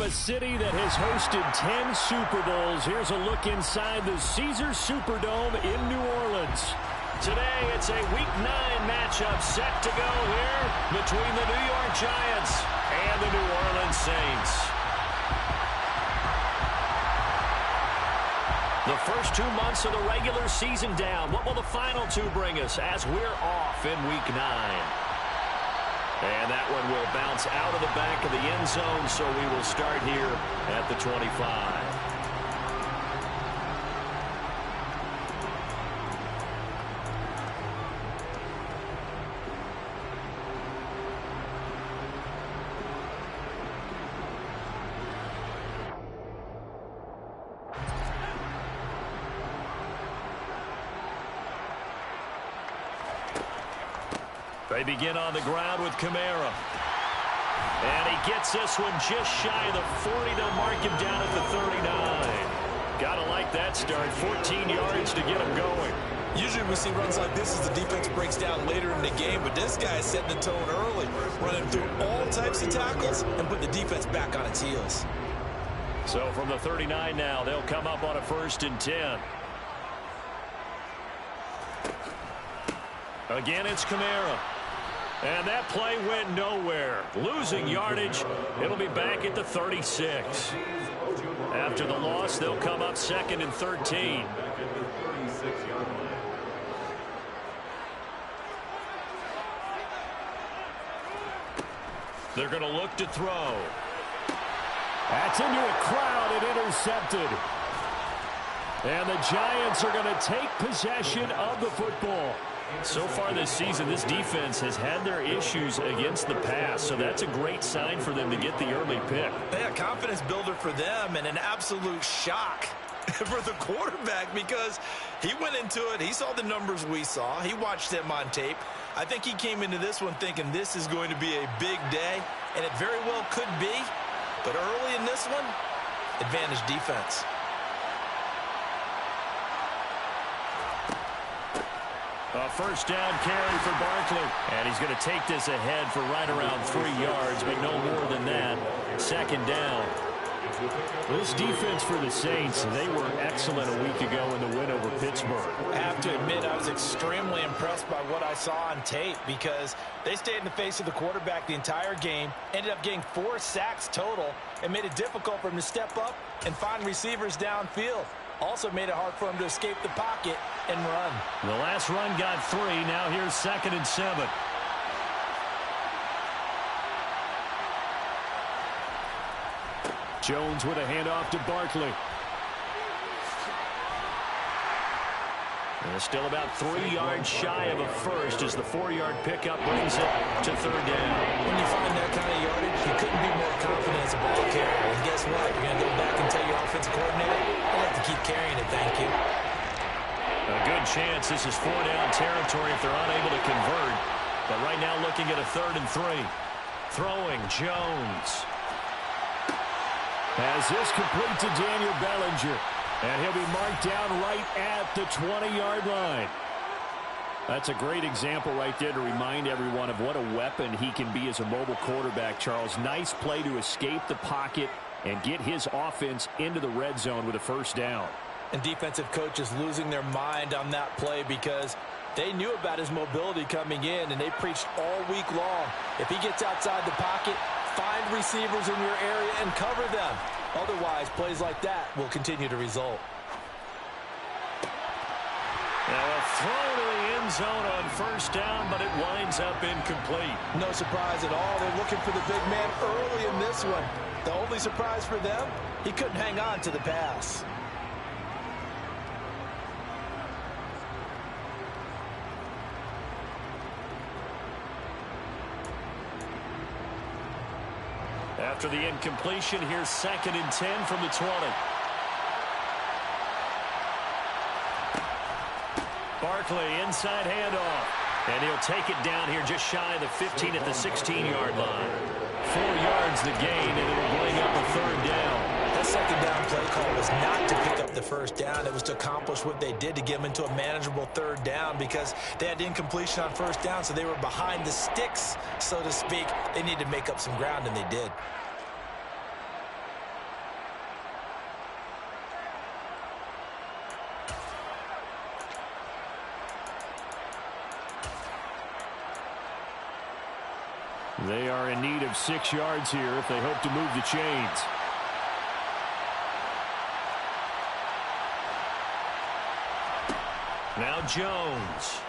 a city that has hosted 10 Super Bowls, here's a look inside the Caesars Superdome in New Orleans. Today, it's a Week 9 matchup set to go here between the New York Giants and the New Orleans Saints. The first 2 months of the regular season down. What will the final two bring us as we're off in Week 9? And that one will bounce out of the back of the end zone, so we will start here at the 25. They begin on the ground with Kamara. And he gets this one just shy of the 40. They'll mark him down at the 39. Gotta like that start. 14 yards to get him going. Usually we see runs like this as the defense breaks down later in the game, but this guy is setting the tone early, running through all types of tackles and putting the defense back on its heels. So from the 39 now, they'll come up on a 1st and 10. Again, it's Kamara. And that play went nowhere. Losing yardage. It'll be back at the 36. After the loss, they'll come up 2nd and 13. They're going to look to throw. That's into a crowd and intercepted. And the Giants are going to take possession of the football. So far this season, this defense has had their issues against the pass, so that's a great sign for them to get the early pick. Yeah, confidence builder for them and an absolute shock for the quarterback because he went into it. He saw the numbers we saw. He watched them on tape. I think he came into this one thinking this is going to be a big day, and it very well could be. But early in this one, advantage defense. A 1st down carry for Barkley. And he's going to take this ahead for right around 3 yards, but no more than that. 2nd down. This defense for the Saints, they were excellent a week ago in the win over Pittsburgh. I have to admit, I was extremely impressed by what I saw on tape because they stayed in the face of the quarterback the entire game, ended up getting 4 sacks total, and made it difficult for him to step up and find receivers downfield. Also made it hard for him to escape the pocket and run. The last run got 3. Now here's 2nd and 7. Jones with a handoff to Barkley. And it's still about 3 yards shy of a first as the 4-yard pickup brings it to 3rd down. When you find that kind of yardage, you couldn't be more confident as a ball carrier. And guess what? You're going to go back and tell your offensive coordinator, I'd like to keep carrying it, thank you. A good chance this is 4-down territory if they're unable to convert. But right now looking at a 3rd and 3. Throwing Jones. Has this complete to Daniel Bellinger. And he'll be marked down right at the 20-yard line. That's a great example right there to remind everyone of what a weapon he can be as a mobile quarterback, Charles. Nice play to escape the pocket and get his offense into the red zone with a 1st down. And defensive coaches losing their mind on that play because they knew about his mobility coming in, and they preached all week long. If he gets outside the pocket, find receivers in your area and cover them. Otherwise, plays like that will continue to result. Now a throw to the end zone on 1st down, but it winds up incomplete. No surprise at all. They're looking for the big man early in this one. The only surprise for them, he couldn't hang on to the pass. After the incompletion, here's 2nd and 10 from the 20. Barkley, inside handoff. And he'll take it down here just shy of the 15 at the 16-yard line. 4 yards the gain, and it'll bring up a 3rd down. That 2nd down play call was not to pick up the 1st down. It was to accomplish what they did to get them into a manageable 3rd down because they had incompletion on 1st down, so they were behind the sticks, so to speak. They needed to make up some ground, and they did. They are in need of 6 yards here if they hope to move the chains. Now Jones.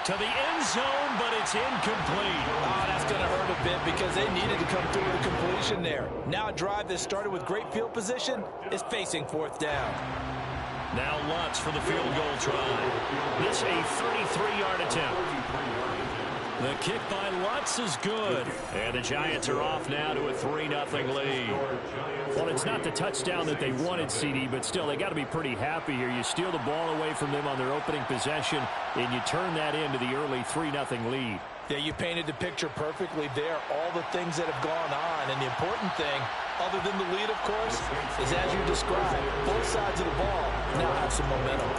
To the end zone, but it's incomplete. Oh, that's going to hurt a bit because they needed to come through with a completion there. Now a drive that started with great field position is facing 4th down. Now Lutz for the field goal try. This a 33-yard attempt. The kick by Lutz is good. And the Giants are off now to a 3-0 lead. Well, it's not the touchdown that they wanted, CD, but still, they got to be pretty happy here. You steal the ball away from them on their opening possession, and you turn that into the early 3-0 lead. Yeah, you painted the picture perfectly there, all the things that have gone on. And the important thing, other than the lead, of course, is as you described, both sides of the ball now have some momentum.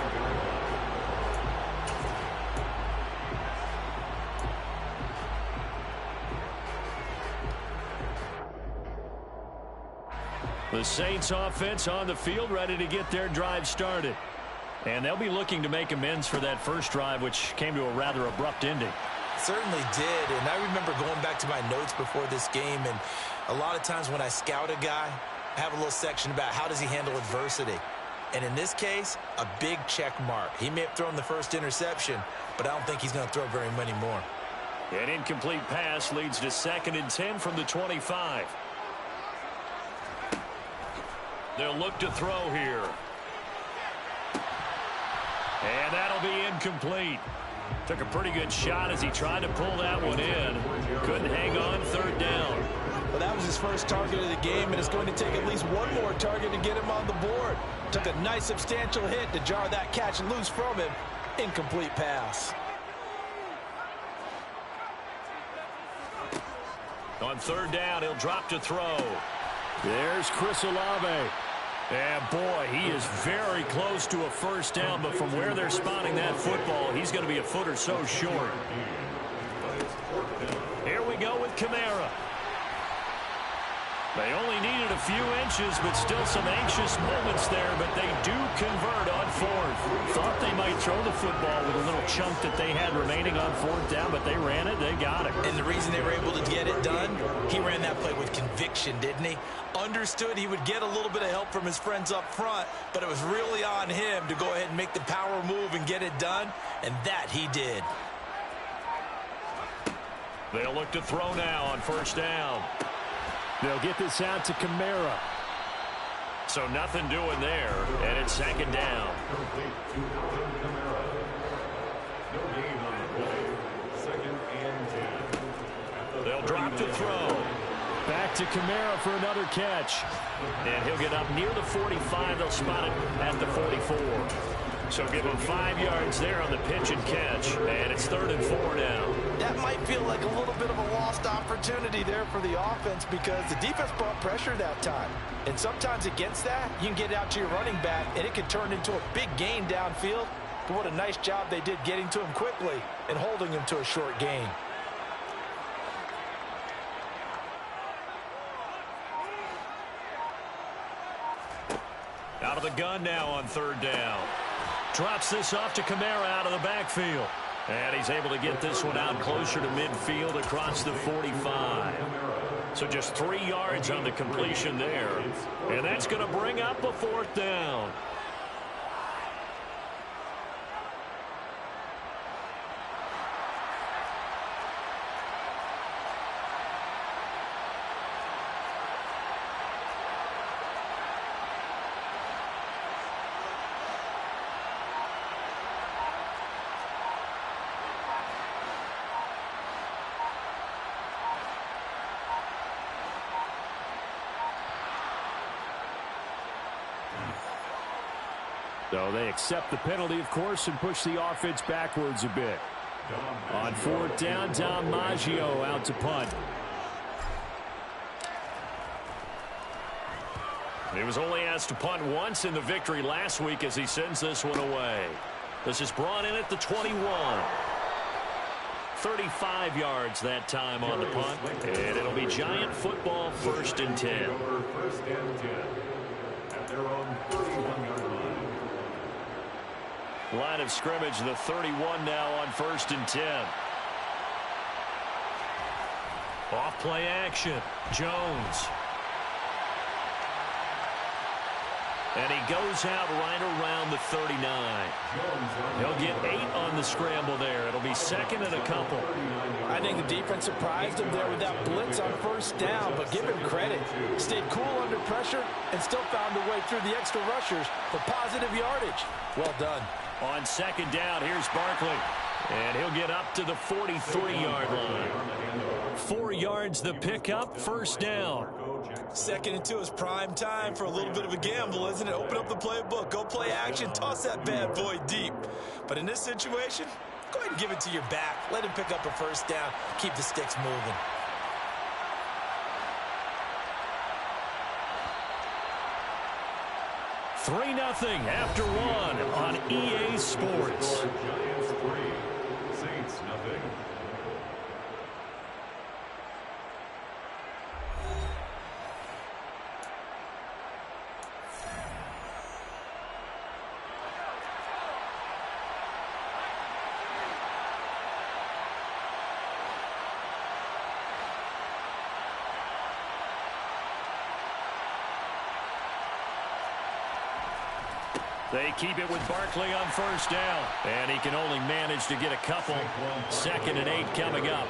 The Saints offense on the field, ready to get their drive started. And they'll be looking to make amends for that first drive, which came to a rather abrupt ending. Certainly did, and I remember going back to my notes before this game, and a lot of times when I scout a guy, I have a little section about how does he handle adversity. And in this case, a big check mark. He may have thrown the first interception, but I don't think he's going to throw very many more. An incomplete pass leads to 2nd and 10 from the 25. They'll look to throw here. And that'll be incomplete. Took a pretty good shot as he tried to pull that one in. Couldn't hang on, 3rd down. Well, that was his first target of the game, and it's going to take at least one more target to get him on the board. Took a nice substantial hit to jar that catch loose from him. Incomplete pass. On 3rd down, he'll drop to throw. There's Chris Olave. And, boy, he is very close to a first down, but from where they're spotting that football, he's going to be a foot or so short. Here we go with Kamara. They only needed a few inches, but still some anxious moments there, but they do convert on 4th. Thought they might throw the football with a little chunk that they had remaining on 4th down, but they ran it, they got it. And the reason they were able to get it done, he ran that play with conviction, didn't he? Understood he would get a little bit of help from his friends up front, but it was really on him to go ahead and make the power move and get it done, and that he did. They'll look to throw now on 1st down. They'll get this out to Kamara. So nothing doing there, and it's 2nd down. They'll drop to throw. Back to Kamara for another catch. And he'll get up near the 45. They'll spot it at the 44. So give him 5 yards there on the pitch and catch. And it's 3rd and 4 now. That might feel like a little bit of a lost opportunity there for the offense because the defense brought pressure that time. And sometimes against that, you can get out to your running back, and it can turn into a big gain downfield. But what a nice job they did getting to him quickly and holding him to a short gain. Out of the gun now on 3rd down. Drops this off to Kamara out of the backfield. And he's able to get this one out closer to midfield across the 45. So just 3 yards on the completion there. And that's going to bring up a 4th down. So they accept the penalty, of course, and push the offense backwards a bit. On 4th down, Dom Maggio out to punt. He was only asked to punt once in the victory last week as he sends this one away. This is brought in at the 21. 35 yards that time on the punt. And it'll be Giant football, 1st and 10. At their own 31-yard line. Line of scrimmage, the 31 now on 1st and 10. Off play action. Jones. And he goes out right around the 39. He'll get 8 on the scramble there. It'll be second and a couple. I think the defense surprised him there with that blitz on first down, but give him credit. Stayed cool under pressure and still found a way through the extra rushers for positive yardage. Well done. On second down, here's Barkley. And he'll get up to the 43-yard line. 4 yards the pickup, first down. Second and 2 is prime time for a little bit of a gamble, isn't it? Open up the playbook, go play action, toss that bad boy deep. But in this situation, go ahead and give it to your back. Let him pick up a first down. Keep the sticks moving. Three 0 after one on EA Sports. Saints nothing. They keep it with Barkley on first down. And he can only manage to get a couple. Second and 8 coming up.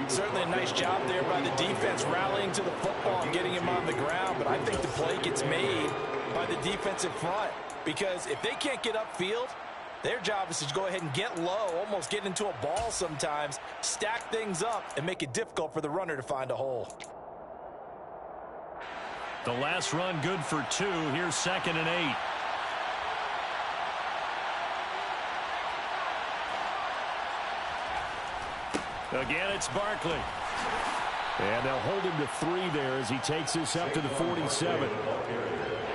Certainly a nice job there by the defense rallying to the football and getting him on the ground. But I think the play gets made by the defensive front. Because if they can't get upfield, their job is to go ahead and get low, almost get into a ball sometimes, stack things up, and make it difficult for the runner to find a hole. The last run good for 2. Here's second and 8. Again, it's Barkley. And they'll hold him to 3 there as he takes this up to the 47.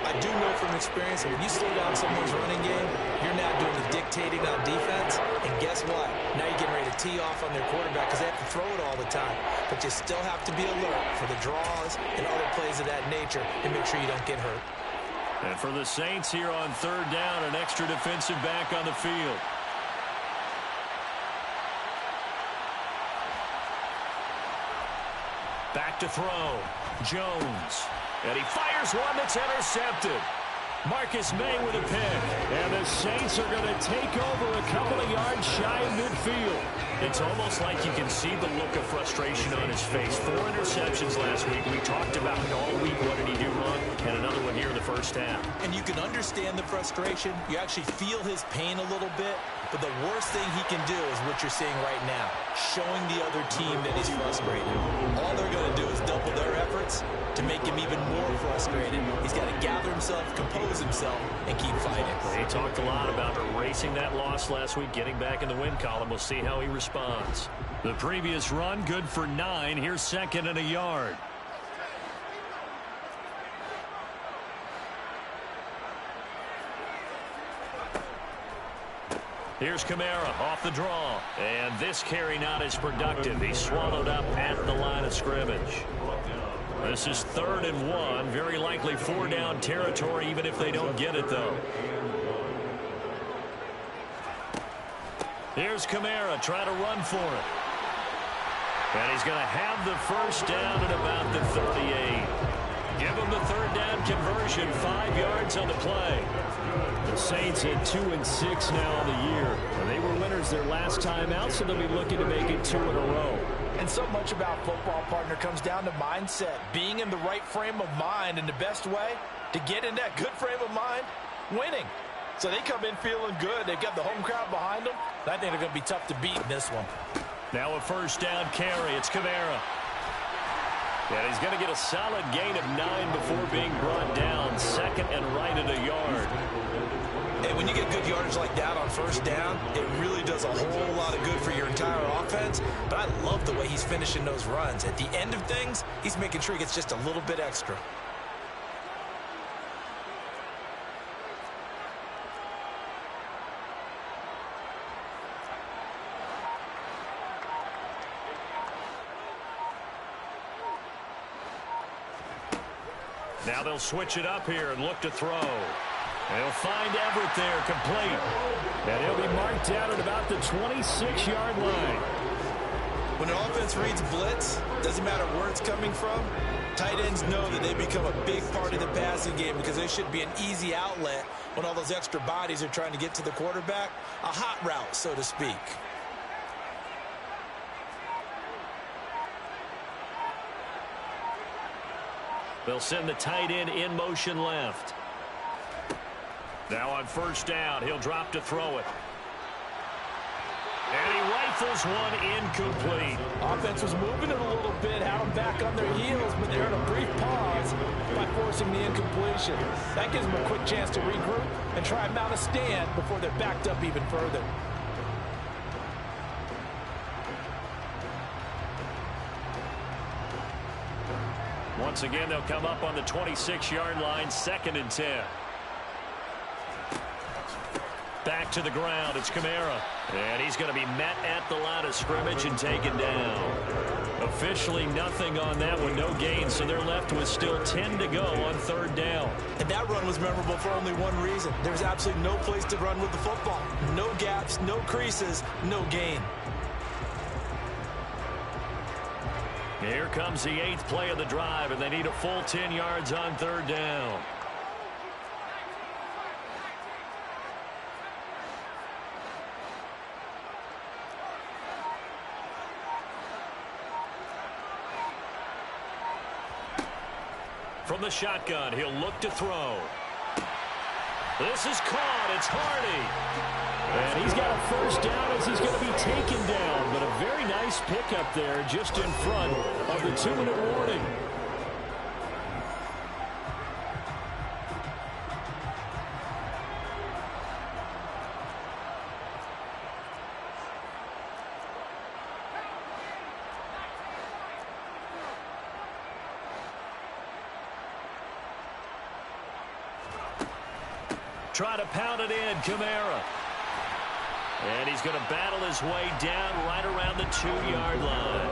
I do know from experience that when you slow down someone's running game, you're now doing the dictating on defense. And guess what? Now you're getting ready to tee off on their quarterback because they have to throw it all the time. But you still have to be alert for the draws and other plays of that nature and make sure you don't get hurt. And for the Saints here on third down, an extra defensive back on the field. Back to throw. Jones. And he fires one that's intercepted. Marcus May with a pick. And the Saints are going to take over a couple of yards shy of midfield. It's almost like you can see the look of frustration on his face. 4 interceptions last week. We talked about it all week. What did he do wrong? And another one here in the first half. And you can understand the frustration. You actually feel his pain a little bit. But the worst thing he can do is what you're seeing right now, showing the other team that he's frustrated. All they're going to do is double their efforts to make him even more frustrated. He's got to gather himself, compose himself, and keep fighting. He talked a lot about erasing that loss last week, getting back in the win column. We'll see how he responds. The previous run, good for 9. Here's second and a yard. Here's Kamara off the draw. And this carry not as productive. He's swallowed up at the line of scrimmage. This is 3rd and 1. Very likely 4-down territory, even if they don't get it, though. Here's Kamara trying to run for it. And he's going to have the first down at about the 38. Give him the 3rd down conversion. 5 yards on the play. The Saints at 2-6 now on the year. And they were winners their last time out, so they'll be looking to make it 2 in a row. And so much about football, partner, comes down to mindset. Being in the right frame of mind, and the best way to get in that good frame of mind, winning. So they come in feeling good. They've got the home crowd behind them. And I think they're going to be tough to beat in this one. Now a first down carry. It's Kamara. And he's going to get a solid gain of 9 before being brought down. 2nd and right at a yard. And when you get good yardage like that on first down, it really does a whole lot of good for your entire offense. But I love the way he's finishing those runs. At the end of things, he's making sure he gets just a little bit extra. Now they'll switch it up here and look to throw. They'll find Everett there, complete. And he'll be marked down at about the 26-yard line. When an offense reads blitz, doesn't matter where it's coming from, tight ends know that they become a big part of the passing game because they should be an easy outlet when all those extra bodies are trying to get to the quarterback. A hot route, so to speak. They'll send the tight end in motion left. Now on first down, he'll drop to throw it. And he rifles one incomplete. Offense was moving it a little bit, had them back on their heels, but they're in a brief pause by forcing the incompletion. That gives them a quick chance to regroup and try and mount a stand before they're backed up even further. Once again, they'll come up on the 26-yard line, 2nd and 10. Back to the ground, it's Kamara. And he's going to be met at the line of scrimmage and taken down. Officially nothing on that one, no gain, so they're left with still 10 to go on 3rd down. And that run was memorable for only one reason. There's absolutely no place to run with the football. No gaps, no creases, no gain. Here comes the 8th play of the drive, and they need a full 10 yards on 3rd down. From the shotgun, he'll look to throw. This is caught. It's Hardy. And he's got a first down as he's going to be taken down. But a very nice pickup there just in front of the 2-minute warning. Try to pound it in, Kamara. And he's going to battle his way down right around the 2-yard line.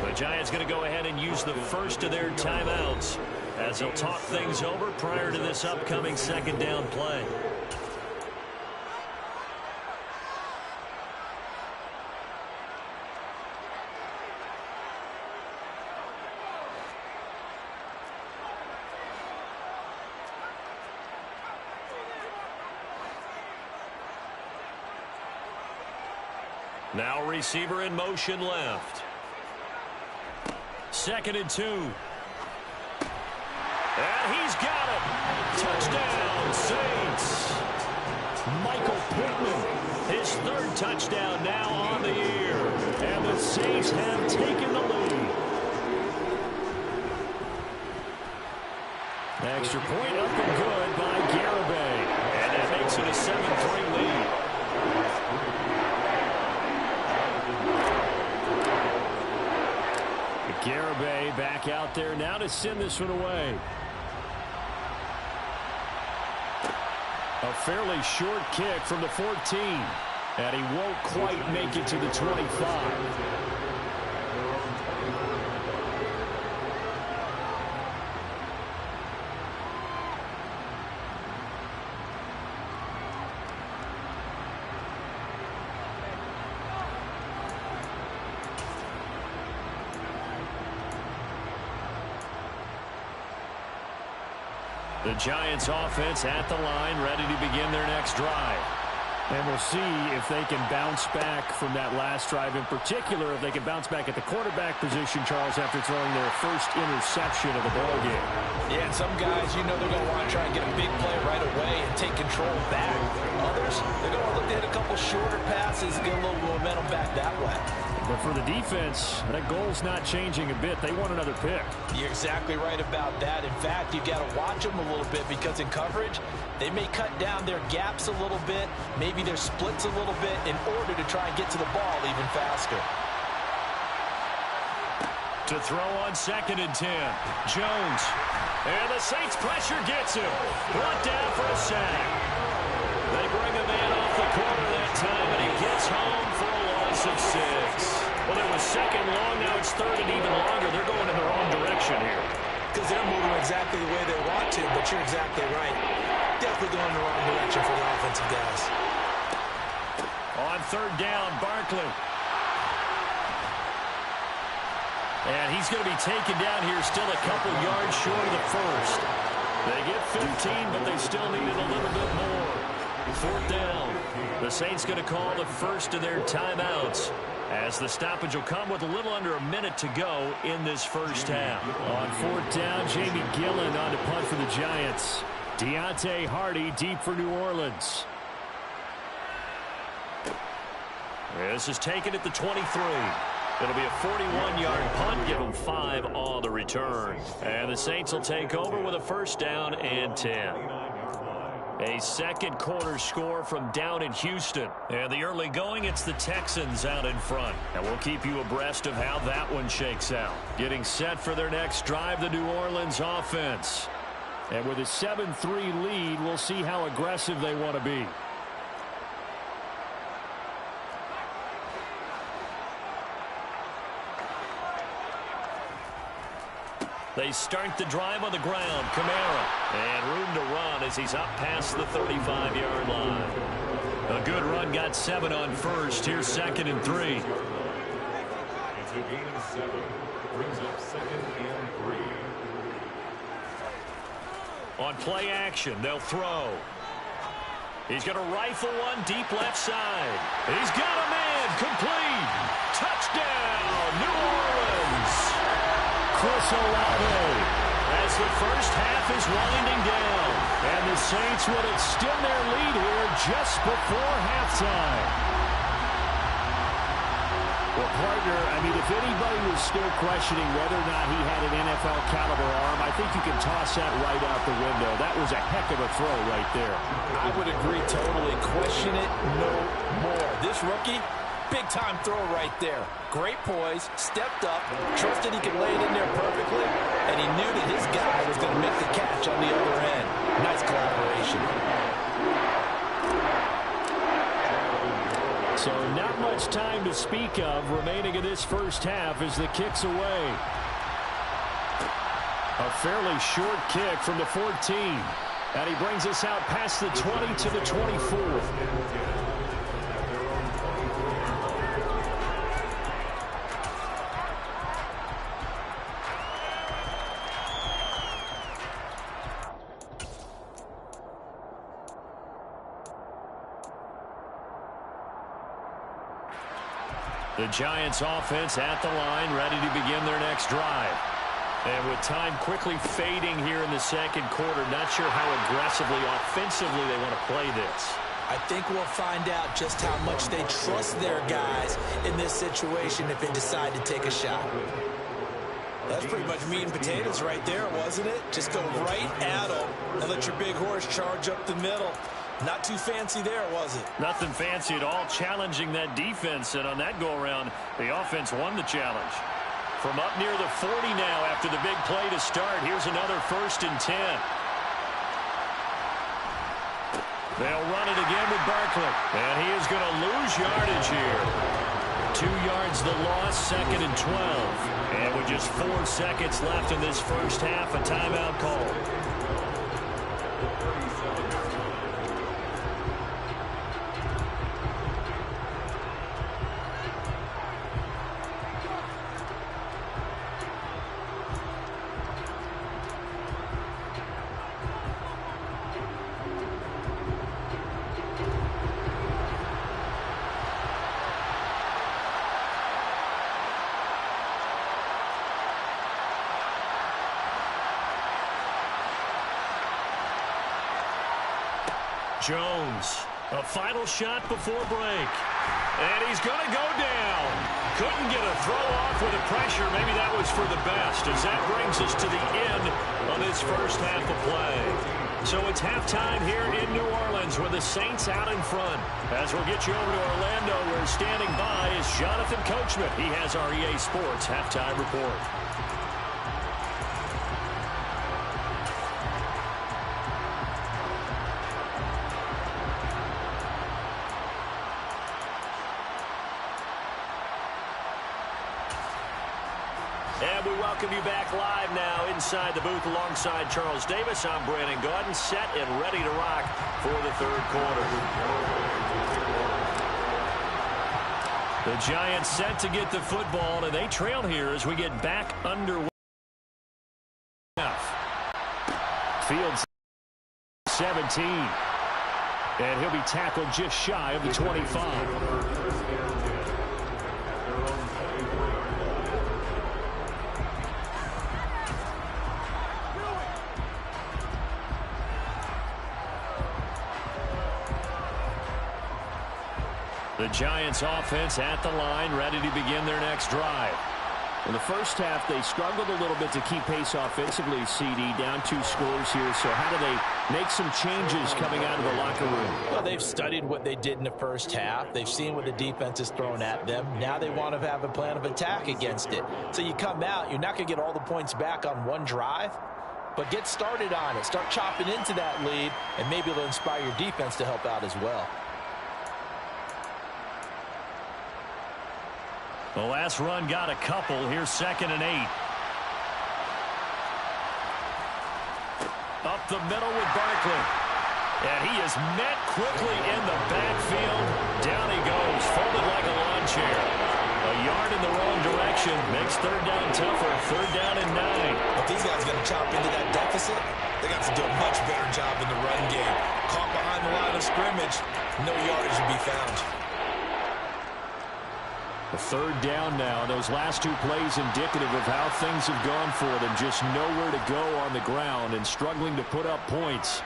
The Giants going to go ahead and use the first of their timeouts as they'll talk things over prior to this upcoming 2nd down play. Now receiver in motion left. 2nd and 2. And he's got it. Touchdown, Saints. Michael Pittman, his 3rd touchdown now on the year. And the Saints have taken the lead. Extra point up and good by Garibay. And that makes it a 7-3 lead. Garibay back out there now to send this one away. A fairly short kick from the 14. And he won't quite make it to the 25. The Giants offense at the line, ready to begin their next drive. And we'll see if they can bounce back from that last drive. In particular, if they can bounce back at the quarterback position, Charles, after throwing their first interception of the ballgame. Yeah, and some guys, you know, they're going to want to try and get a big play right away and take control back. Others, they're going to look to hit a couple shorter passes and get a little momentum back that way. But for the defense, that goal's not changing a bit. They want another pick. You're exactly right about that. In fact, you've got to watch them a little bit because in coverage, they may cut down their gaps a little bit, maybe their splits a little bit in order to try and get to the ball even faster. To throw on 2nd and 10. Jones. And the Saints pressure gets him. Brought down for a sack. They bring a man off the corner that time, and he gets home for a loss of 6. Well, it was 2nd long, now it's 3rd and even longer. They're going in the wrong direction here. Because they're moving exactly the way they want to, but you're exactly right. Definitely going in the wrong direction for the offensive guys. On 3rd down, Barkley. And he's going to be taken down here still a couple yards short of the first. They get 15, but they still need it a little bit more. Fourth down. The Saints going to call the first of their timeouts, as the stoppage will come with a little under a minute to go in this first half. On fourth down, Jamie Gillen on to punt for the Giants. Deontay Hardy deep for New Orleans. This is taken at the 23. It'll be a 41-yard punt. Give them 5 on the return. And the Saints will take over with a first down and 10. A second quarter score from down in Houston. And the early going, it's the Texans out in front. And we'll keep you abreast of how that one shakes out. Getting set for their next drive, the New Orleans offense. And with a 7-3 lead, we'll see how aggressive they want to be. They start the drive on the ground. Kamara. And room to run as he's up past the 35-yard line. A good run, got 7 on first. Here's 2nd and 3. It's a gain of 7. Brings up 2nd and 3. On play action, they'll throw. He's going to rifle one deep left side. He's got a man. Complete. Touchdown, New Orleans. Chris Olave, as the first half is winding down, and the Saints will extend their lead here just before halftime. Well, partner, I mean, if anybody was still questioning whether or not he had an NFL caliber arm, I think you can toss that right out the window. That was a heck of a throw right there. I would agree totally. Question it no more. This rookie, big-time throw right there. Great poise, stepped up, trusted he could lay it in there perfectly, and he knew that his guy was going to make the catch on the other end. Nice collaboration. So not much time to speak of remaining in this first half as the kick's away. A fairly short kick from the 14. And he brings us out past the 20 to the 24. The Giants offense at the line, ready to begin their next drive. And with time quickly fading here in the second quarter, not sure how aggressively, offensively they want to play this. I think we'll find out just how much they trust their guys in this situation if they decide to take a shot. That's pretty much meat and potatoes right there, wasn't it? Just go right at them and let your big horse charge up the middle. Not too fancy there, was it? Nothing fancy at all, challenging that defense, and on that go-around, the offense won the challenge. From up near the 40 now after the big play to start, here's another 1st and 10. They'll run it again with Barkley, and he is going to lose yardage here. 2 yards the loss, 2nd and 12. And with just 4 seconds left in this first half, a timeout call. Jones, a final shot before break. And he's going to go down. Couldn't get a throw off with the pressure. Maybe that was for the best, as that brings us to the end of this first half of play. So it's halftime here in New Orleans with the Saints out in front. As we'll get you over to Orlando, where standing by is Jonathan Coachman. He has our EA Sports halftime report. And we welcome you back live now inside the booth alongside Charles Davis. I'm Brandon Gaudin, set and ready to rock for the third quarter. The Giants set to get the football, and they trail here as we get back underway. Fields 17. And he'll be tackled just shy of the 25. The Giants offense at the line, ready to begin their next drive. In the first half, they struggled a little bit to keep pace offensively, CD, down 2 scores here. So how do they make some changes coming out of the locker room? Well, they've studied what they did in the first half. They've seen what the defense is throwing at them. Now they want to have a plan of attack against it. So you come out, you're not going to get all the points back on one drive, but get started on it. Start chopping into that lead, and maybe it'll inspire your defense to help out as well. The last run got a couple. Here's 2nd and 8. Up the middle with Barkley. And he is met quickly in the backfield. Down he goes, folded like a lawn chair. A yard in the wrong direction. Makes 3rd down tougher. 3rd down and 9. If these guys are going to chop into that deficit, they got to do a much better job in the run game. Caught behind the line of scrimmage, no yardage to be found. A 3rd down now. Those last 2 plays indicative of how things have gone for them. Just nowhere to go on the ground and struggling to put up points.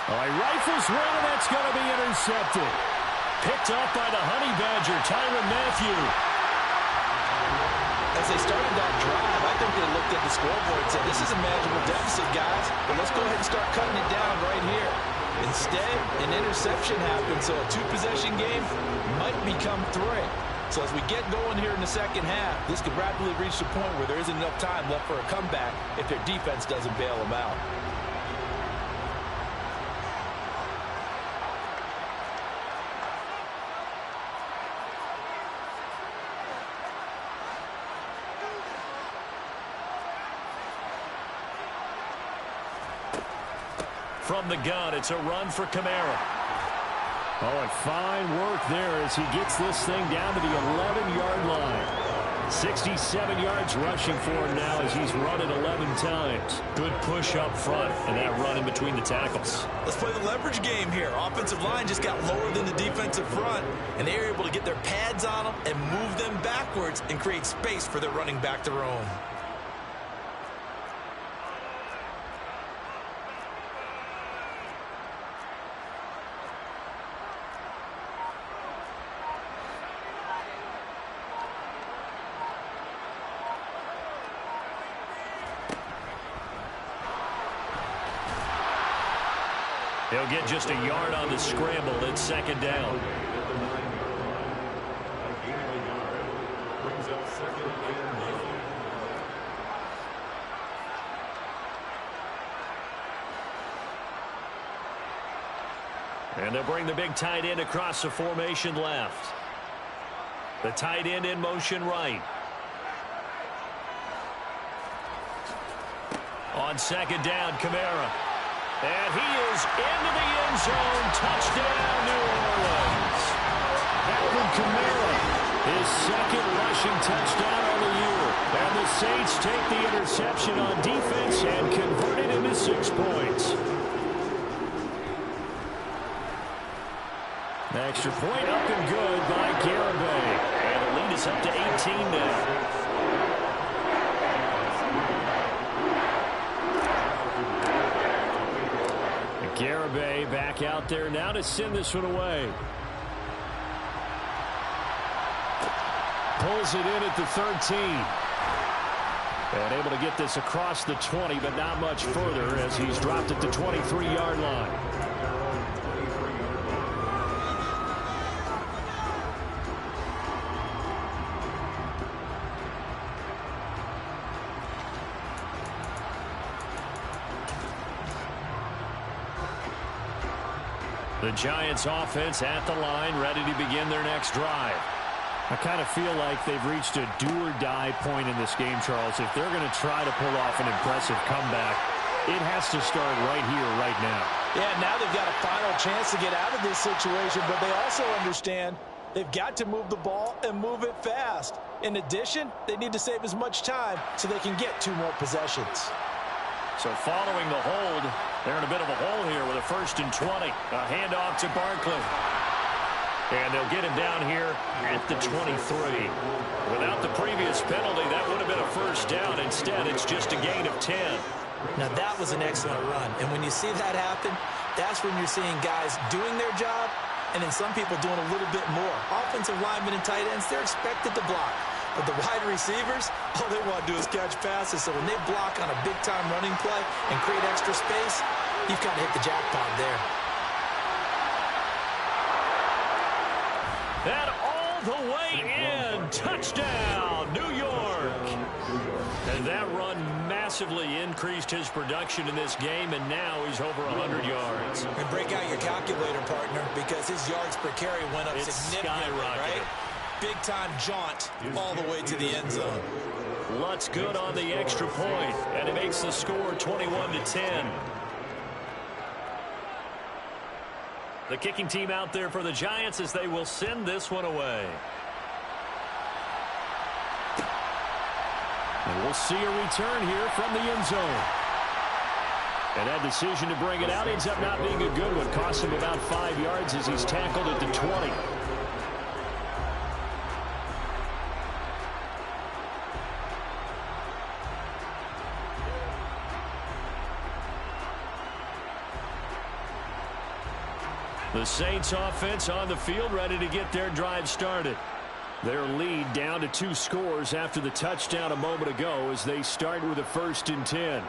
Oh, he rifles one, and that's going to be intercepted. Picked up by the Honey Badger, Tyrann Mathieu. As they started that drive, I think they looked at the scoreboard and said, this is a manageable deficit, guys, but let's go ahead and start cutting it down right here. Instead, an interception happened, so a 2-possession game might become 3. So as we get going here in the second half, this could rapidly reach the point where there isn't enough time left for a comeback if their defense doesn't bail them out. From the gun, it's a run for Kamara. Oh, and fine work there as he gets this thing down to the 11-yard line. 67 yards rushing for him now as he's run it 11 times. Good push up front and that run in between the tackles. Let's play the leverage game here. Offensive line just got lower than the defensive front, and they were able to get their pads on them and move them backwards and create space for their running back to roam. He'll get just a yard on the scramble. It's 2nd down. Brings up 2nd and 9. And they'll bring the big tight end across the formation left. The tight end in motion right. On 2nd down, Kamara. And he is into the end zone. Touchdown, New Orleans. Alvin Kamara, his 2nd rushing touchdown on the year. And the Saints take the interception on defense and convert it into 6 points. Extra point up and good by Garibay. And the lead is up to 18 now. Garibay back out there now to send this one away. Pulls it in at the 13. And able to get this across the 20, but not much further as he's dropped at the 23-yard line. The Giants offense at the line, ready to begin their next drive. I kind of feel like they've reached a do-or-die point in this game, Charles. If they're going to try to pull off an impressive comeback, It has to start right here, right now. Yeah, now they've got a final chance to get out of this situation, but they also understand they've got to move the ball and move it fast. In addition, they need to save as much time so they can get 2 more possessions. So following the hold, they're in a bit of a hole here with a 1st and 20. A handoff to Barkley. And they'll get him down here at the 23. Without the previous penalty, that would have been a 1st down. Instead, it's just a gain of 10. Now, that was an excellent run. And when you see that happen, that's when you're seeing guys doing their job and then some people doing a little bit more. Offensive linemen and tight ends, they're expected to block. But the wide receivers, all they want to do is catch passes. So when they block on a big-time running play and create extra space, you've kind of hit the jackpot there. That all the way in. Touchdown, New York. And that run massively increased his production in this game, and now he's over 100 yards. And break out your calculator, partner, because his yards per carry went up significantly, right? Big-time jaunt all the way to the end zone. Lutz good on the extra point, and it makes the score 21-10. The kicking team out there for the Giants as they will send this one away. And we'll see a return here from the end zone. And that decision to bring it out ends up not being a good one. Cost him about 5 yards as he's tackled at the 20. The Saints offense on the field, ready to get their drive started. Their lead down to 2 scores after the touchdown a moment ago as they start with a 1st and 10.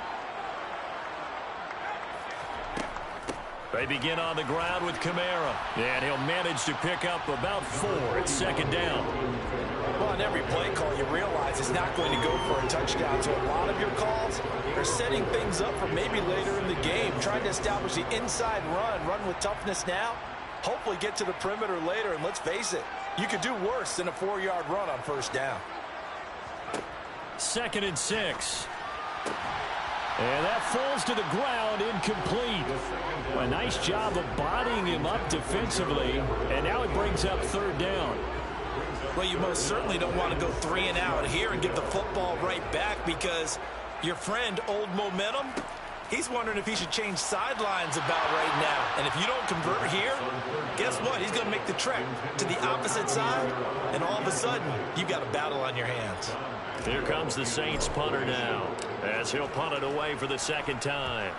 They begin on the ground with Kamara, and he'll manage to pick up about 4 at 2nd down. Well, on every play call, you realize it's not going to go for a touchdown. So a lot of your calls are setting things up for maybe later in the game, trying to establish the inside run with toughness now, hopefully get to the perimeter later, and let's face it, you could do worse than a 4-yard run on 1st down. 2nd and 6. And that falls to the ground, incomplete. A nice job of bodying him up defensively, and now it brings up 3rd down. Well, you most certainly don't want to go 3 and out here and get the football right back because your friend, Old Momentum, he's wondering if he should change sidelines about right now. And if you don't convert here, guess what? He's going to make the trek to the opposite side, and all of a sudden, you've got a battle on your hands. Here comes the Saints punter now as he'll punt it away for the 2nd time.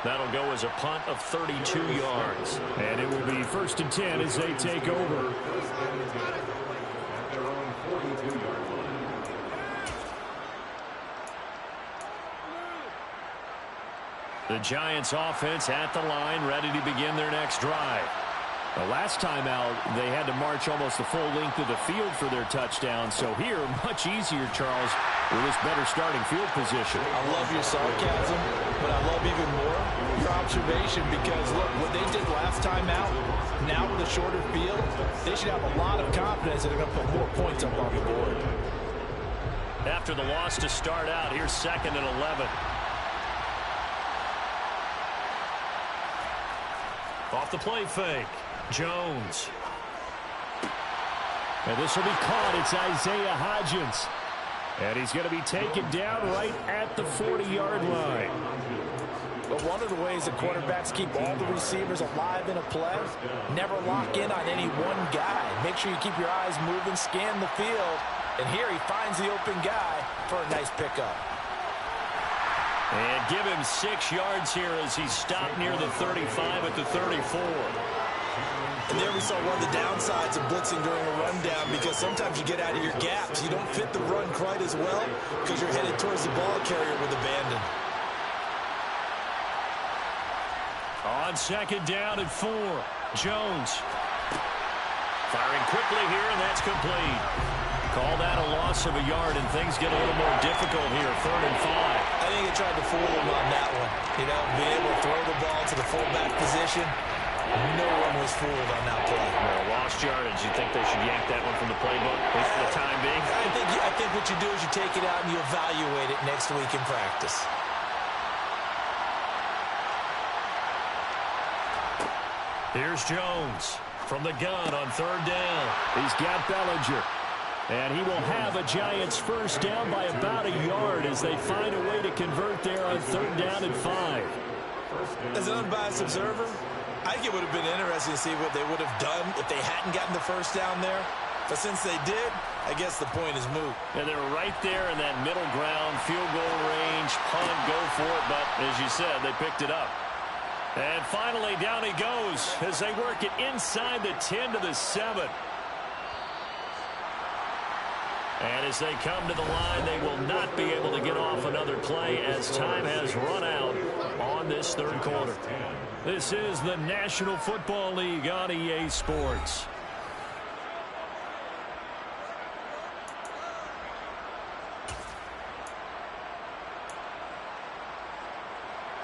That'll go as a punt of 32 yards. And it will be 1st and 10 as they take over. The Giants offense at the line, ready to begin their next drive. The last time out, they had to march almost the full length of the field for their touchdown. So here, much easier, Charles, with this better starting field position. I love your sarcasm, but I love even more your observation because, look, what they did last time out, now with a shorter field, they should have a lot of confidence that they're going to put more points up on the board. After the loss to start out, here's 2nd and 11. Off the play fake. Jones. And this will be caught. It's Isaiah Hodgins. And he's going to be taken down right at the 40-yard line. But one of the ways that quarterbacks keep all the receivers alive in a play, never lock in on any one guy. Make sure you keep your eyes moving, scan the field. And here he finds the open guy for a nice pickup. And give him 6 yards here as he stopped near the 35 at the 34. And there we saw one of the downsides of blitzing during a rundown because sometimes you get out of your gaps. You don't fit the run quite as well because you're headed towards the ball carrier with abandon. On 2nd down at 4, Jones. Firing quickly here, and that's complete. Call that a loss of a yard, and things get a little more difficult here, 3rd and 5. I think he tried to fool him on that one. You know, being able to throw the ball to the fullback position. No one was fooled on that play. No, lost yardage. You think they should yank that one from the playbook, at least for the time being? I think what you do is you take it out and you evaluate it next week in practice. Here's Jones from the gun on third down. He's got Bellinger. And he will have a Giants first down by about a yard as they find a way to convert there on third down and 5. As an unbiased observer, I think it would have been interesting to see what they would have done if they hadn't gotten the first down there. But since they did, I guess the point is moot. And they were right there in that middle ground, field goal range, punt, go for it. But as you said, they picked it up. And finally, down he goes as they work it inside the 10 to the 7. And as they come to the line, they will not be able to get off another play as time has run out on this third quarter. This is the National Football League on EA Sports.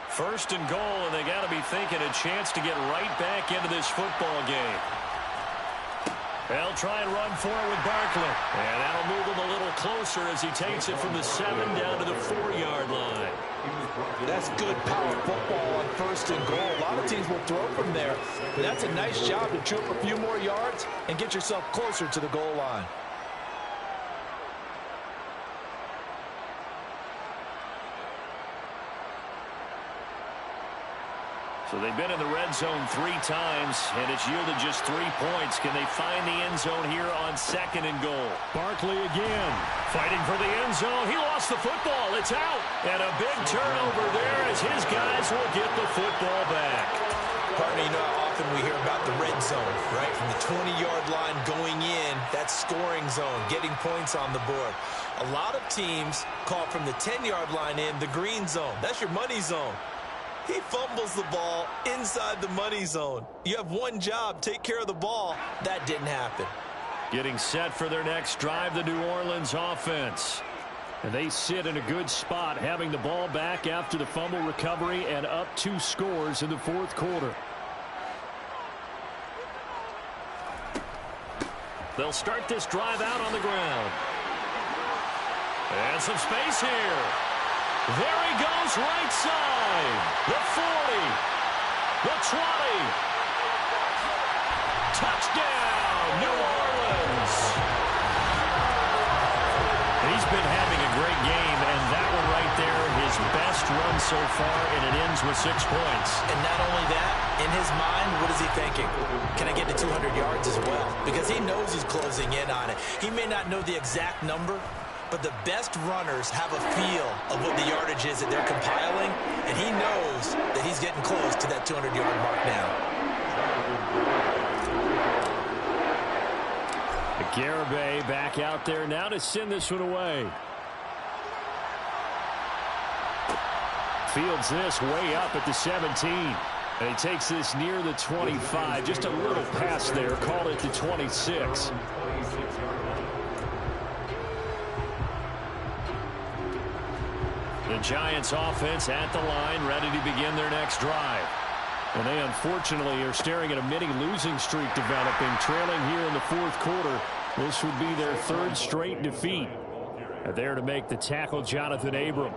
First and goal, and they got to be thinking a chance to get right back into this football game. They'll try and run for it with Barkley. And that'll move him a little closer as he takes it from the 7 down to the 4-yard line. That's good power football on first and goal. A lot of teams will throw from there. But that's a nice job to chew up a few more yards and get yourself closer to the goal line. So they've been in the red zone 3 times, and it's yielded just 3 points. Can they find the end zone here on second and goal? Barkley again, fighting for the end zone. He lost the football. It's out. And a big turnover there as his guys will get the football back. Partner, you know how often we hear about the red zone, right? From the 20-yard line going in, that scoring zone, getting points on the board. A lot of teams call from the 10-yard line in the green zone. That's your money zone. He fumbles the ball inside the money zone. You have one job, take care of the ball. That didn't happen. Getting set for their next drive, the New Orleans offense. And they sit in a good spot, having the ball back after the fumble recovery and up 2 scores in the fourth quarter. They'll start this drive out on the ground. And some space here. There he goes, right side. The 40. The 20. Touchdown, New Orleans. He's been having a great game, and that one right there, his best run so far, and it ends with 6 points. And not only that, in his mind, what is he thinking? Can I get to 200 yards as well? Because he knows he's closing in on it. He may not know the exact number, but the best runners have a feel of what the yardage is that they're compiling, and he knows that he's getting close to that 200-yard mark now. Garibay back out there now to send this one away. Fields this way up at the 17. And he takes this near the 25. Just a little pass there. Called it the 26. The Giants offense at the line, ready to begin their next drive. And they unfortunately are staring at a mini losing streak developing, trailing here in the fourth quarter. This would be their 3rd straight defeat. And there to make the tackle, Jonathan Abram.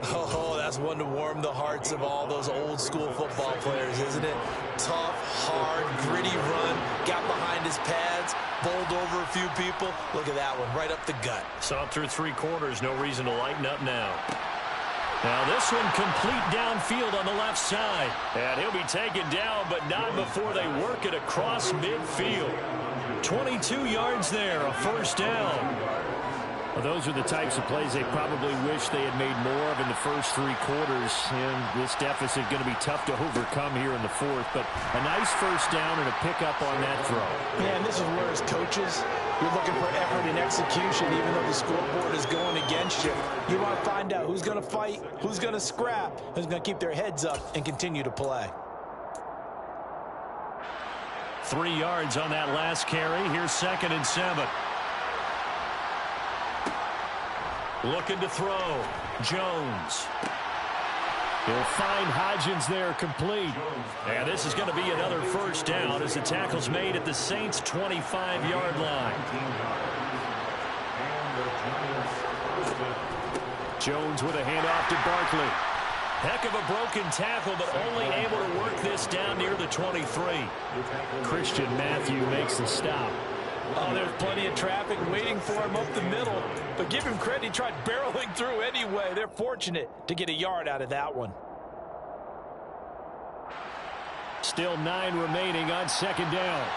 Oh, that's one to warm the hearts of all those old school football players, isn't it? Tough, hard, gritty run, got behind his pads, bowled over a few people. Look at that one, right up the gut. Saw through 3 quarters, no reason to lighten up now. Now this one complete downfield on the left side. And he'll be taken down, but not before they work it across midfield. 22 yards there, a first down. Well, those are the types of plays they probably wish they had made more of in the first 3 quarters. And this deficit going to be tough to overcome here in the fourth. But a nice first down and a pickup on that throw. Yeah, and this is where as coaches, you're looking for effort and execution, even though the scoreboard is going against you. You want to find out who's going to fight, who's going to scrap, who's going to keep their heads up and continue to play. 3 yards on that last carry. Here's 2nd and 7. Looking to throw. Jones. He'll find Hodgins there complete. And this is going to be another first down as the tackle's made at the Saints' 25-yard line. Jones with a handoff to Barkley. Heck of a broken tackle, but only able to work this down near the 23. Christian Matthew makes the stop. Oh, there's plenty of traffic waiting for him up the middle. But give him credit, he tried barreling through anyway. They're fortunate to get a yard out of that one. Still 9 remaining on second down.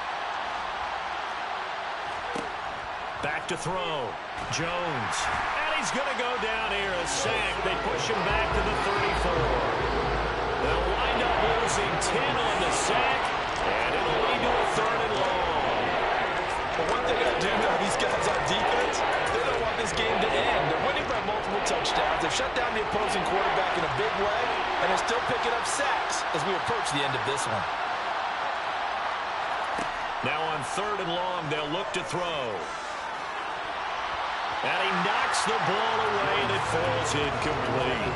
Back to throw. Jones. And he's going to go down here. A sack. They push him back to the 34. They'll wind up losing 10 on the sack. And it'll lead to a 3rd and long. But one thing I do know, these guys on defense, they don't want this game to end. They're winning by multiple touchdowns. They've shut down the opposing quarterback in a big way, and they're still picking up sacks as we approach the end of this one. Now on 3rd and long, they'll look to throw. And he knocks the ball away, and it falls incomplete.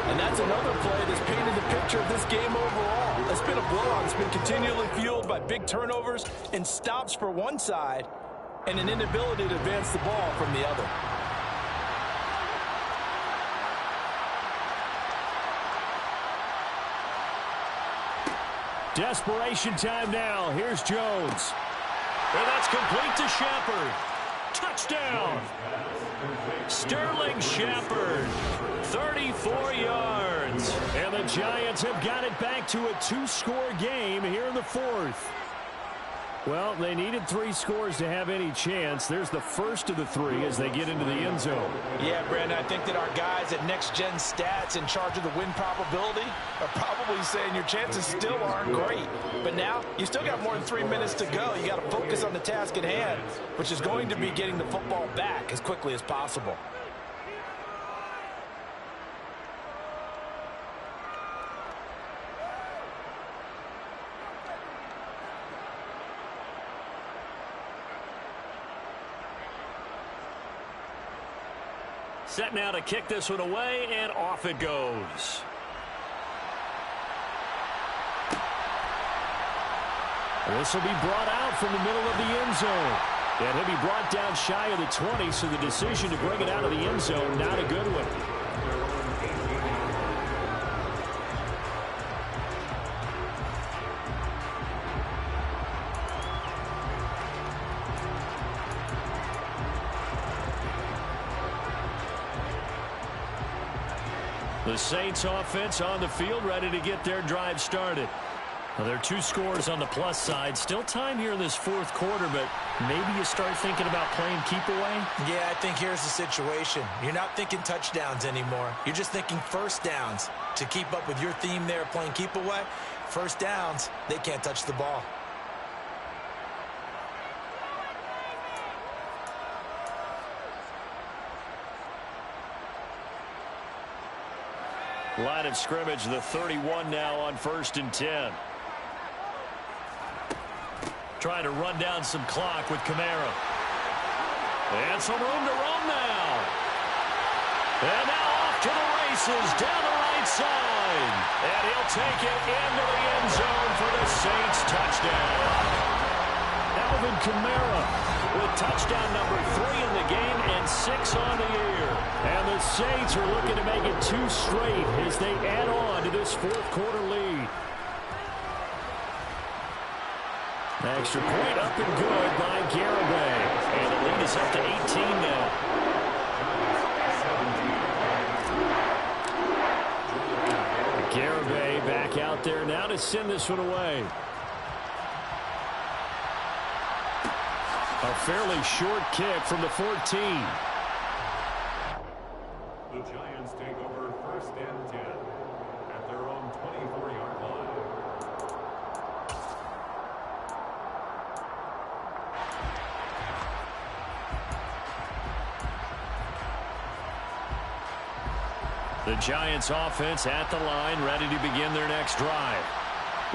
And that's another play that's painted the picture of this game overall. It's been a blowout. It's been continually fueled by big turnovers and stops for one side and an inability to advance the ball from the other. Desperation time now. Here's Jones. And that's complete to Shepard. Touchdown. Sterling Shepard. 34 yards. And the Giants have got it back to a 2-score game here in the 4th. Well, they needed 3 scores to have any chance. There's the first of the 3 as they get into the end zone. Yeah, Brandon, I think that our guys at Next Gen Stats in charge of the win probability are probably saying your chances still aren't great. But now, you still got more than 3 minutes to go. You got to focus on the task at hand, which is going to be getting the football back as quickly as possible. Set now to kick this one away, and off it goes. This will be brought out from the middle of the end zone. And he'll be brought down shy of the 20, so the decision to bring it out of the end zone, not a good one. The Saints offense on the field, ready to get their drive started. Well, there are 2 scores on the plus side. Still time here in this 4th quarter, but maybe you start thinking about playing keep away? Yeah, I think here's the situation. You're not thinking touchdowns anymore. You're just thinking first downs. To keep up with your theme there, playing keep away, first downs, they can't touch the ball. Line of scrimmage, the 31 now on 1st and 10. Trying to run down some clock with Kamara. And some room to roam now. And now off to the races down the right side. And he'll take it into the end zone for the Saints touchdown. Alvin Kamara with touchdown number 3 in the game and 6 on the year. And the Saints are looking to make it 2 straight as they add on to this 4th quarter lead. Extra point up and good by Garibay. And the lead is up to 18 now. Garibay back out there now to send this one away. A fairly short kick from the 14. The Giants take over 1st and 10 at their own 24-yard line. The Giants offense at the line, ready to begin their next drive.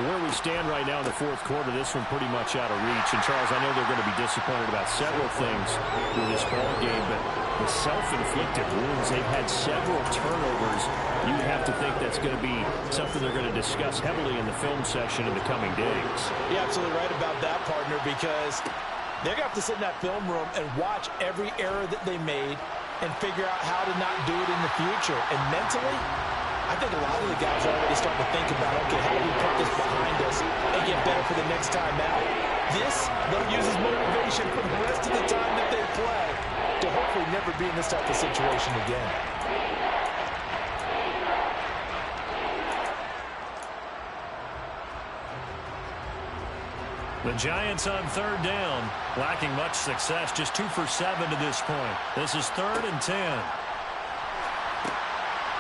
Where we stand right now in the fourth quarter, this one pretty much out of reach. And, Charles, I know they're going to be disappointed about several things with this ball game, but the self-inflicted wounds, they've had several turnovers. You have to think that's going to be something they're going to discuss heavily in the film session in the coming days. You're absolutely right about that, partner, because they're going to have to sit in that film room and watch every error that they made and figure out how to not do it in the future. And mentally, I think a lot of the guys are already starting to think about, okay, how do we put this behind us and get better for the next time out? This, they'll use as motivation for the rest of the time that they play to hopefully never be in this type of situation again. The Giants on third down, lacking much success, just 2 for 7 to this point. This is 3rd and 10.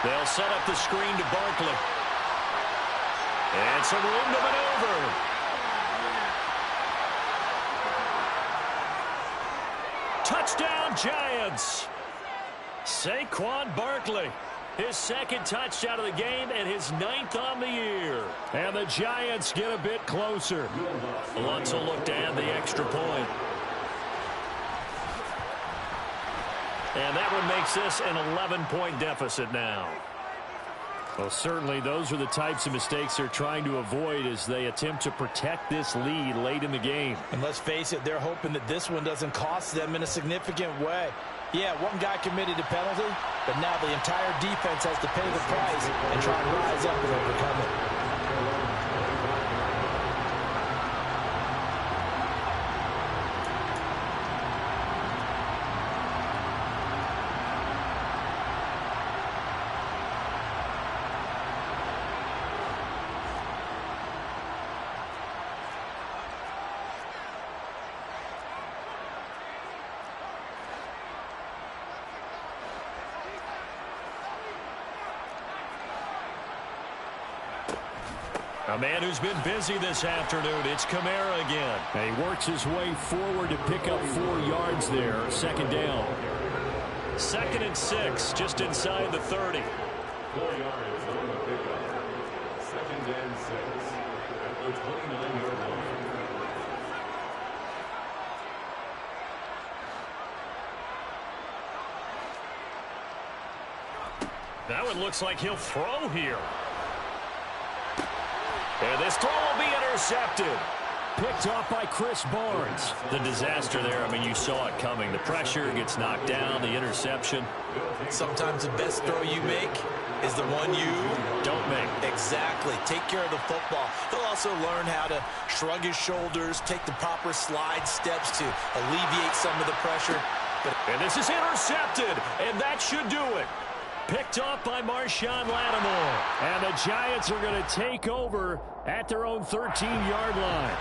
They'll set up the screen to Barkley. And some room to maneuver. Touchdown, Giants. Saquon Barkley. His second touchdown of the game and his 9th on the year. And the Giants get a bit closer. Lutz will look to add the extra point. And that one makes this an 11-point deficit now. Well, certainly those are the types of mistakes they're trying to avoid as they attempt to protect this lead late in the game. And let's face it, they're hoping that this one doesn't cost them in a significant way. Yeah, one guy committed a penalty, but now the entire defense has to pay the price and try and rise up and overcome it. A man who's been busy this afternoon, it's Kamara again. And he works his way forward to pick up 4 yards there. 2nd down. 2nd and 6, just inside the 30. 4 yards on the pickup. 2nd and 6 at the 29-yard line. That one looks like he'll throw here. And this throw will be intercepted. Picked off by Chris Barnes. The disaster there, I mean, you saw it coming. The pressure gets knocked down, the interception. Sometimes the best throw you make is the one you don't make. Exactly. Take care of the football. He'll also learn how to shrug his shoulders, take the proper slide steps to alleviate some of the pressure. And this is intercepted, and that should do it. Picked off by Marshawn Lattimore. And the Giants are going to take over at their own 13-yard line.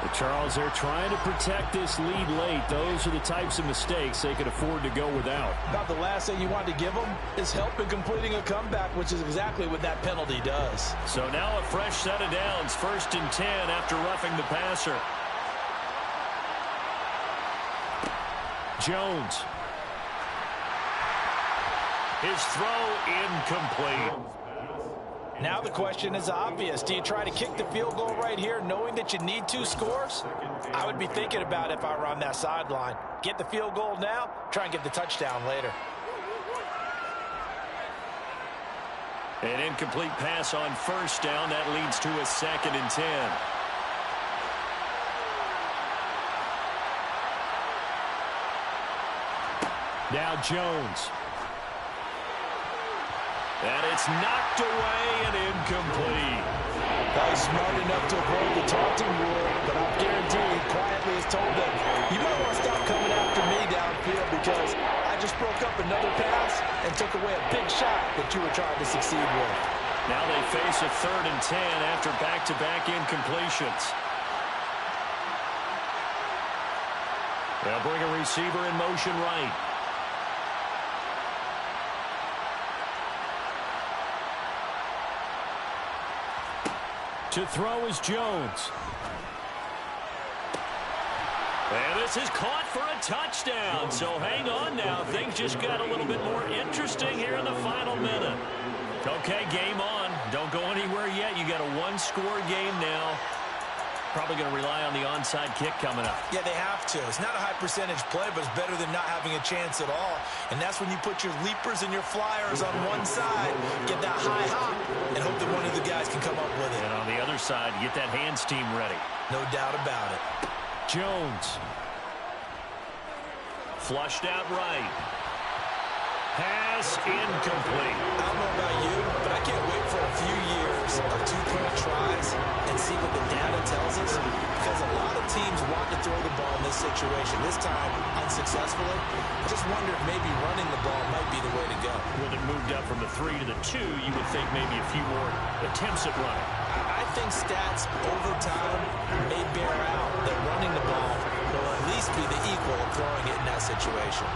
The Charles, they're trying to protect this lead late. Those are the types of mistakes they could afford to go without. About the last thing you want to give them is help in completing a comeback, which is exactly what that penalty does. So now a fresh set of downs, 1st and 10 after roughing the passer. Jones. His throw incomplete. Now the question is obvious. Do you try to kick the field goal right here knowing that you need 2 scores? I would be thinking about it if I were on that sideline. Get the field goal now, try and get the touchdown later. An incomplete pass on 1st down. That leads to a 2nd and 10. Now Jones. And it's knocked away and incomplete. He's smart enough to avoid the taunting rule, but I'm guaranteed quietly has told them, you might want to stop coming after me downfield because I just broke up another pass and took away a big shot that you were trying to succeed with. Now they face a 3rd and 10 after back-to-back incompletions. They'll bring a receiver in motion right. To throw is Jones. And this is caught for a touchdown. So hang on now. Things just got a little bit more interesting here in the final minute. Okay, game on. Don't go anywhere yet. You got a one-score game now. Probably going to rely on the onside kick coming up. Yeah, they have to. It's not a high percentage play, but it's better than not having a chance at all. And that's when you put your leapers and your flyers on one side, get that high hop, and hope that one of the guys can come up with it. And on the other side, get that hands team ready. No doubt about it. Jones. Flushed out right. Pass incomplete. I don't know about you, but I can't wait for a few years of 2-point tries and see what the data tells us, because a lot of teams want to throw the ball in this situation. This time, unsuccessfully. I just wonder if maybe running the ball might be the way to go. With it moved up from the 3 to the 2, you would think maybe a few more attempts at running. I think stats over time may bear out that running the ball will at least be the equal of throwing it in that situation.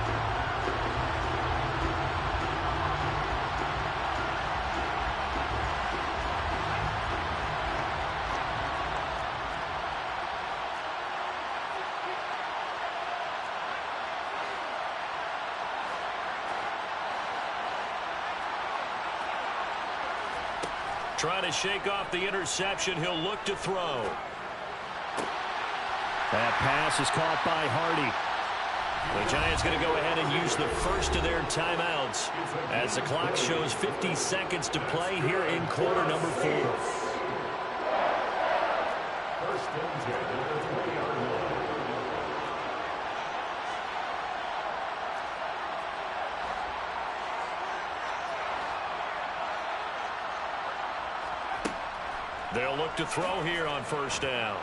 Trying to shake off the interception. He'll look to throw. That pass is caught by Hardy. The Giants going to go ahead and use the first of their timeouts as the clock shows 50 seconds to play here in quarter number 4. First and 10 at the 20-yard line. They'll look to throw here on first down.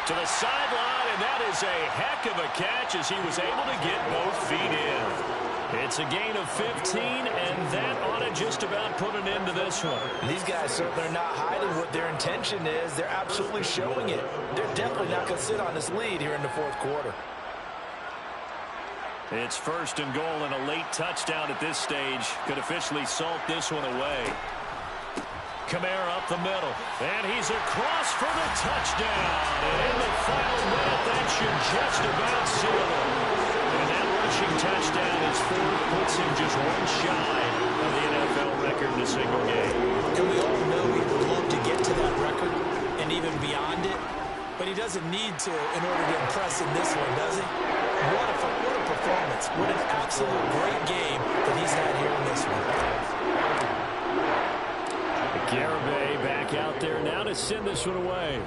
To the sideline, and that is a heck of a catch as he was able to get both feet in. It's a gain of 15, and that ought to just about put an end to this one. These guys certainly are not hiding what their intention is. They're absolutely showing it. They're definitely not going to sit on this lead here in the fourth quarter. It's first and goal, and a late touchdown at this stage could officially salt this one away. Kamara up the middle, and he's across for the touchdown. And in the final minute, that should just about seal it. And that rushing touchdown is fourth, puts him just one shy of the NFL record in a single game. And we all know he would love to get to that record and even beyond it, but he doesn't need to in order to impress in this one, does he? What a performance. What an absolute great game that he's had here in this one. Garibay back out there now to send this one away.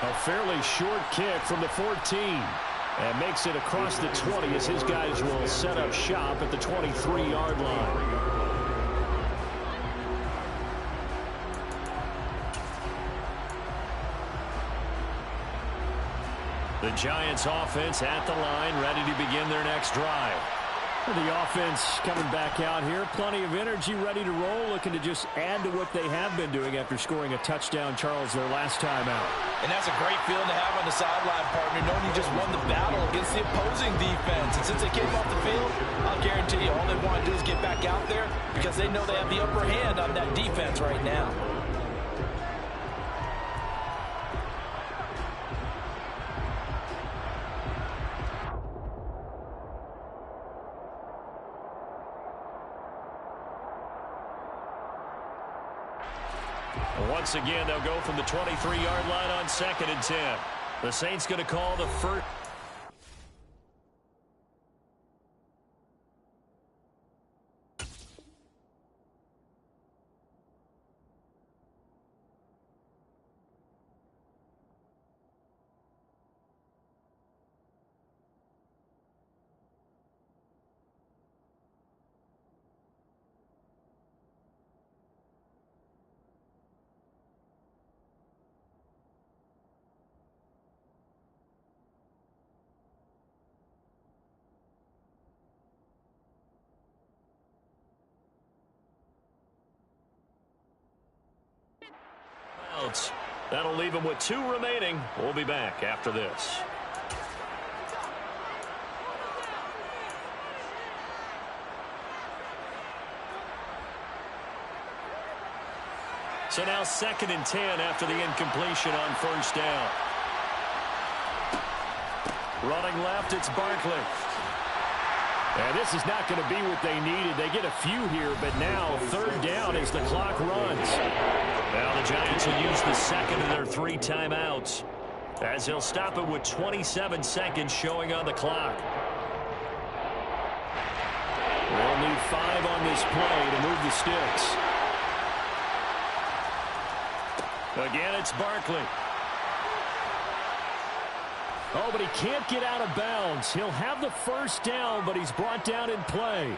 A fairly short kick from the 14. And makes it across the 20 as his guys will set up shop at the 23-yard line. The Giants offense at the line, ready to begin their next drive. The offense coming back out here. Plenty of energy, ready to roll, looking to just add to what they have been doing after scoring a touchdown, Charles, their last time out. And that's a great feeling to have on the sideline, partner, knowing you just won the battle against the opposing defense. And since they came off the field, I'll guarantee you all they want to do is get back out there because they know they have the upper hand on that defense right now. Once again, they'll go from the 23-yard line on 2nd and 10. The Saints going to call the first. That'll leave him with 2 remaining. We'll be back after this. So now 2nd and 10 after the incompletion on first down. Running left, it's Barkley. And this is not going to be what they needed. They get a few here, but now third down as the clock runs. Now the Giants will use the second of their 3 timeouts, as he'll stop it with 27 seconds showing on the clock. We'll need 5 on this play to move the sticks. Again, it's Barkley. Oh, but he can't get out of bounds. He'll have the first down, but he's brought down in play.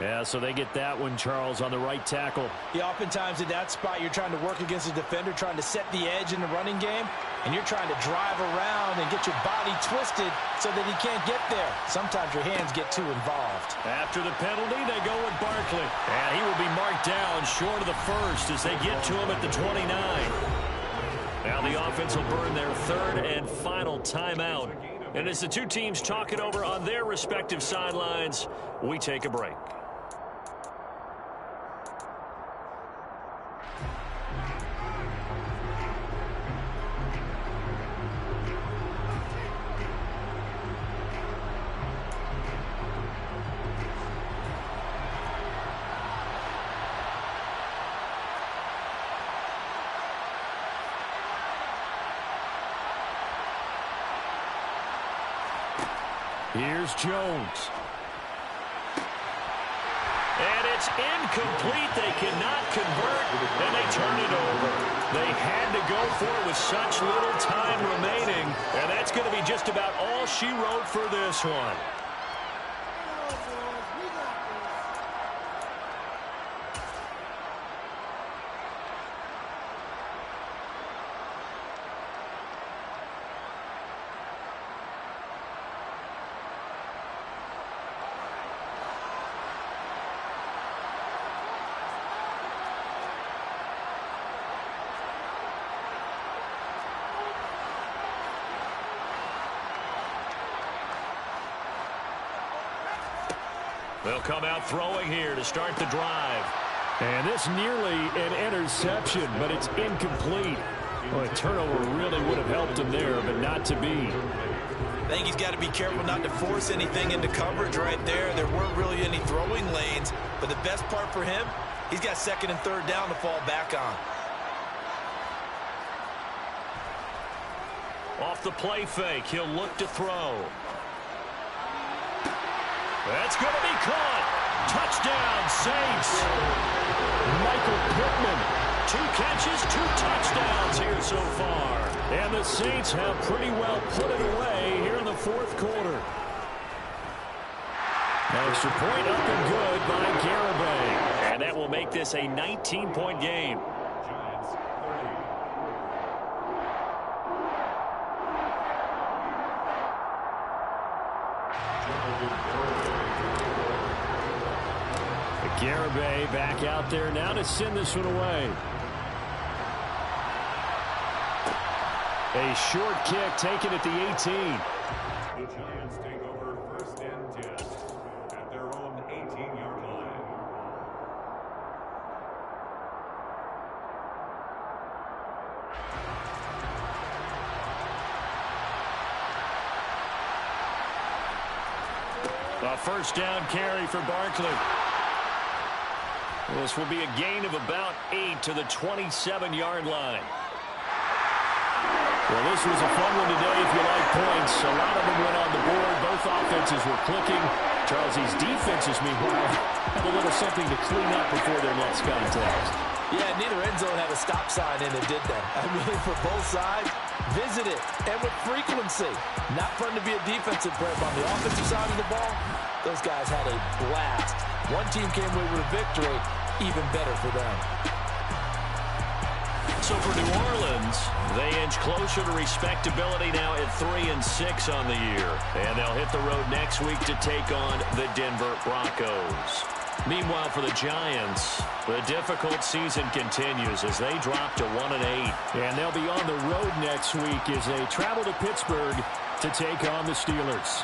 Yeah, so they get that one, Charles, on the right tackle. Yeah, oftentimes in that spot, you're trying to work against a defender, trying to set the edge in the running game, and you're trying to drive around and get your body twisted so that he can't get there. Sometimes your hands get too involved. After the penalty, they go with Barkley. And he will be marked down short of the first as they get to him at the 29. Now the offense will burn their third and final timeout. And as the two teams talk it over on their respective sidelines, we take a break. Here's Jones. And it's incomplete. They cannot convert, and they turn it over. They had to go for it with such little time remaining, and that's going to be just about all she wrote for this one. They'll come out throwing here to start the drive. And this nearly an interception, but it's incomplete. Well, a turnover really would have helped him there, but not to be. I think he's got to be careful not to force anything into coverage right there. There weren't really any throwing lanes, but the best part for him, he's got second and third down to fall back on. Off the play fake, he'll look to throw. That's going to be caught. Touchdown, Saints. Michael Pittman. 2 catches, 2 touchdowns here so far. And the Saints have pretty well put it away here in the fourth quarter. Extra point up and good by Garibay. And that will make this a 19-point game. Giants 30. Garibay back out there now to send this one away. A short kick taken at the 18. The Giants take over first and 10 at their own 18-yard line. A first down carry for Barkley. This will be a gain of about 8 to the 27-yard line. Well, this was a fun one today if you like points. A lot of them went on the board. Both offenses were clicking. Charles, these defenses, meanwhile, have a little something to clean up before their next contact. Yeah, neither end zone had a stop sign in it, did they? I mean, for both sides, visit it, and with frequency. Not fun to be a defensive player, but on the offensive side of the ball, those guys had a blast. One team came away with a victory, even better for them. So for New Orleans, they inch closer to respectability now at 3-6 on the year. And they'll hit the road next week to take on the Denver Broncos. Meanwhile, for the Giants, the difficult season continues as they drop to 1-8. And they'll be on the road next week as they travel to Pittsburgh to take on the Steelers.